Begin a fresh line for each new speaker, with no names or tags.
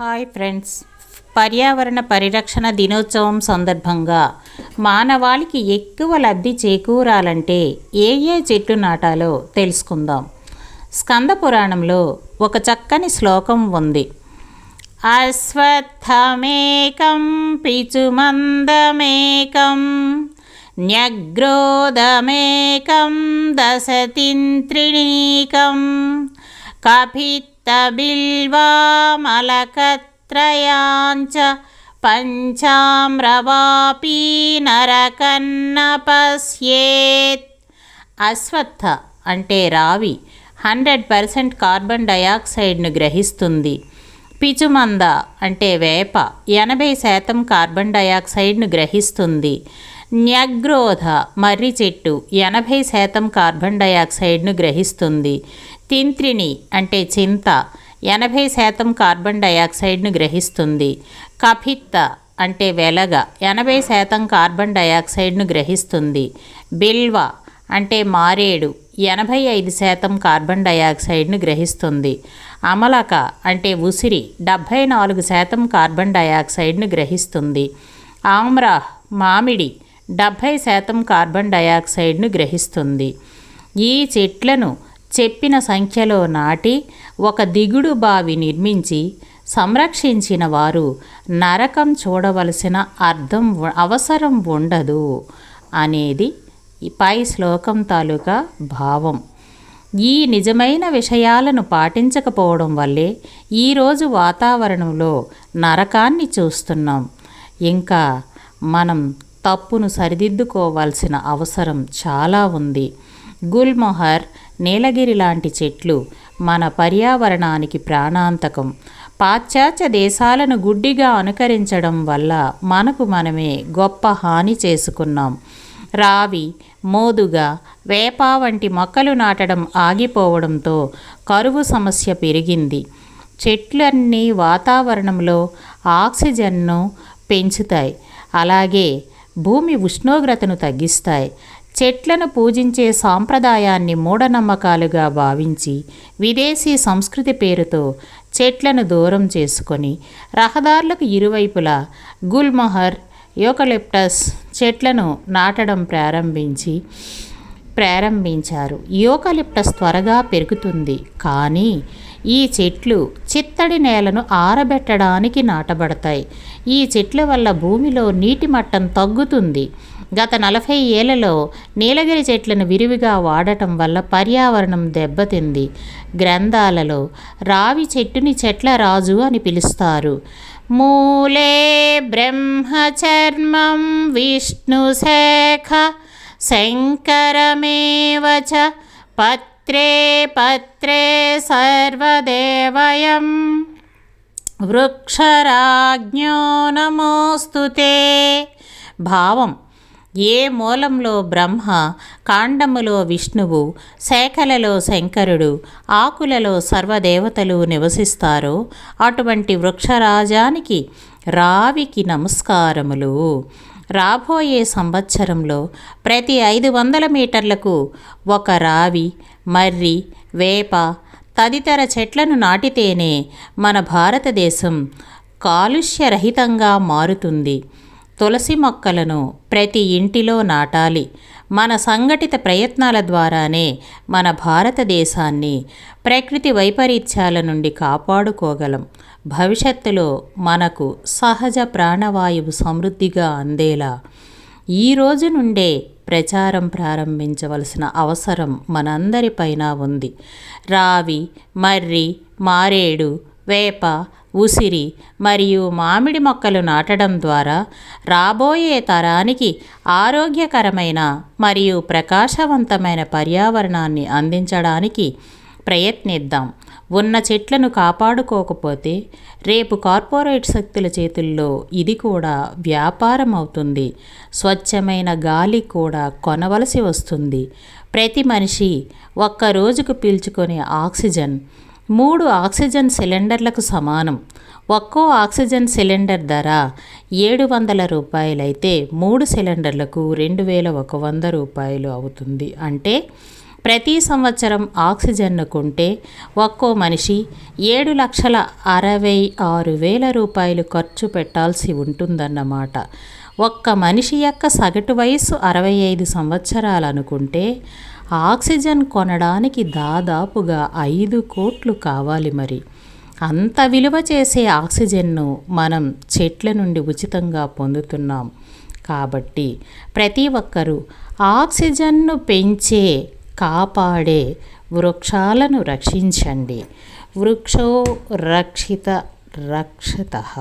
Hi friends, పర్యావరణ పరిరక్షణ దినోత్సవం సందర్భంగా మానవాళికి ఎక్కువ లబ్ధి చేకూరాలంటే ఏ చెట్లు నాటాలో తెలుసుకుందాం. స్కంద పురాణంలో ఒక చక్కని శ్లోకం ఉంది. అశ్వత్థమేకం పిచుమందమేకం న్యగ్రోధమేకం దశతింత్రిణీకం కపిత్తబిల్వామలకత్రయాంచ పంచామ్రవాపీ నరకన్న పశ్యేత్. అశ్వత్థ అంటే రావి 100% కార్బన్ డయాక్సైడ్ను గ్రహిస్తుంది. పిచుమంద అంటే వేప 80% కార్బన్ డయాక్సైడ్ను గ్రహిస్తుంది. న్యగ్రోధ మర్రి చెట్టు 80% కార్బన్ డయాక్సైడ్ను గ్రహిస్తుంది. తింత్రిణి అంటే చింత 80% కార్బన్ డయాక్సైడ్ను గ్రహిస్తుంది. కపిత్త అంటే వెలగ 80% కార్బన్ డయాక్సైడ్ను గ్రహిస్తుంది. బిల్వ అంటే మారేడు 85% కార్బన్ డయాక్సైడ్ను గ్రహిస్తుంది. అమలక అంటే ఉసిరి 74% కార్బన్ డయాక్సైడ్ను గ్రహిస్తుంది. ఆమ్ర మామిడి 70% కార్బన్ డయాక్సైడ్ను గ్రహిస్తుంది. ఈ చెట్లను చెప్పిన సంఖ్యలో నాటి ఒక దిగుడు బావి నిర్మించి సంరక్షించిన వారు నరకం చూడవలసిన అవసరం ఉండదు అనేది పై శ్లోకం తాలూకా భావం. ఈ నిజమైన విషయాలను పాటించకపోవడం వల్లే ఈరోజు వాతావరణంలో నరకాన్ని చూస్తున్నాం. ఇంకా మనం తప్పును సరిదిద్దుకోవాల్సిన అవసరం చాలా ఉంది. గుల్మొహర్, నీలగిరి లాంటి చెట్లు మన పర్యావరణానికి ప్రాణాంతకం. పాశ్చాత్య దేశాలను గుడ్డిగా అనుకరించడం వల్ల మనకు మనమే గొప్ప హాని చేసుకున్నాం. రావి, మోదుగ, వేప వంటి మొక్కలు నాటడం ఆగిపోవడంతో కరువు సమస్య పెరిగింది. చెట్లన్నీ వాతావరణంలో ఆక్సిజన్ను పెంచుతాయి, అలాగే భూమి ఉష్ణోగ్రతను తగ్గిస్తాయి. చెట్లను పూజించే సాంప్రదాయాన్ని మూఢనమ్మకాలుగా భావించి విదేశీ సంస్కృతి పేరుతో చెట్లను దూరం చేసుకొని రహదారులకు ఇరువైపులా గుల్మొహర్, యూకలిప్టస్ చెట్లను నాటడం ప్రారంభించారు. యూకలిప్టస్ త్వరగా పెరుగుతుంది, కానీ ఈ చెట్లు చిత్తడి నేలను ఆరబెట్టడానికి నాటబడతాయి. ఈ చెట్ల వల్ల భూమిలో నీటి మట్టం తగ్గుతుంది. గత 40 ఏళ్లలో నీలగిరి చెట్లను విరివిగా వాడటం వల్ల పర్యావరణం దెబ్బతింది. గ్రంథాలలో రావి చెట్టుని చెట్ల రాజు అని పిలుస్తారు. మూలే బ్రహ్మచర్మం విష్ణుశేఖ శంకరమేవ చ పత్రే పత్రే సర్వదేవయం వృక్షరాజ్ఞో నమోస్తుతే. భావం: ఏ మూలంలో బ్రహ్మ, కాండములో విష్ణువు, శాఖలలో శంకరుడు, ఆకులలో సర్వదేవతలు నివసిస్తారో అటువంటి వృక్షరాజానికి రావికి నమస్కారములు. రాబోయే సంవత్సరంలో ప్రతి 500 మీటర్లకు ఒక రావి, మర్రి, వేప తదితర చెట్లను నాటితేనే మన భారతదేశం కాలుష్యరహితంగా మారుతుంది. తులసి మొక్కలను ప్రతి ఇంటిలో నాటాలి. మన సంఘటిత ప్రయత్నాల ద్వారానే మన భారతదేశాన్ని ప్రకృతి వైపరీత్యాల నుండి కాపాడుకోగలం. భవిష్యత్తులో మనకు సహజ ప్రాణవాయువు సమృద్ధిగా అందేలా ఈ రోజు నుండే ప్రచారం ప్రారంభించవలసిన అవసరం మనందరిపైన ఉంది. రావి, మర్రి, మారేడు, వేప, ఉసిరి మరియు మామిడి మొక్కలు నాటడం ద్వారా రాబోయే తరానికి ఆరోగ్యకరమైన మరియు ప్రకాశవంతమైన పర్యావరణాన్ని అందించడానికి ప్రయత్నిద్దాం. ఉన్న చెట్లను కాపాడుకోకపోతే రేపు కార్పొరేట్ శక్తుల చేతుల్లో ఇది కూడా వ్యాపారం అవుతుంది. స్వచ్ఛమైన గాలి కూడా కొనవలసి వస్తుంది. ప్రతి మనిషి ఒక్క రోజుకు పీల్చుకునే ఆక్సిజన్ 3 ఆక్సిజన్ సిలిండర్లకు సమానం. ఒక్కో ఆక్సిజన్ సిలిండర్ ధర 700 రూపాయలైతే 3 సిలిండర్లకు 2100 రూపాయలు అవుతుంది. అంటే ప్రతి సంవత్సరం ఆక్సిజన్ను కొంటే ఒక్కో మనిషి 7,66,000 రూపాయలు ఖర్చు పెట్టాల్సి ఉంటుందన్నమాట. ఒక్క మనిషి యొక్క సగటు వయస్సు 65 సంవత్సరాలు అనుకుంటే ఆక్సిజన్ కొనడానికి దాదాపుగా 5 కోట్లు కావాలి. మరి అంత విలువ చేసే ఆక్సిజన్ను మనం చెట్ల నుండి ఉచితంగా పొందుతున్నాం. కాబట్టి ప్రతి ఒక్కరూ ఆక్సిజన్ను పెంచే కాపాడే వృక్షాలను రక్షించండి. వృక్షో రక్షిత రక్షితః.